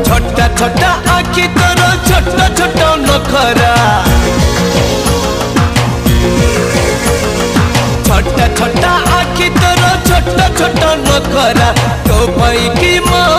छोटा छोटा आखि तोर छोटा छोटा नखरा छोटा छोटा आखि तोर छोटा छोटा नखरा तो भाई की माँ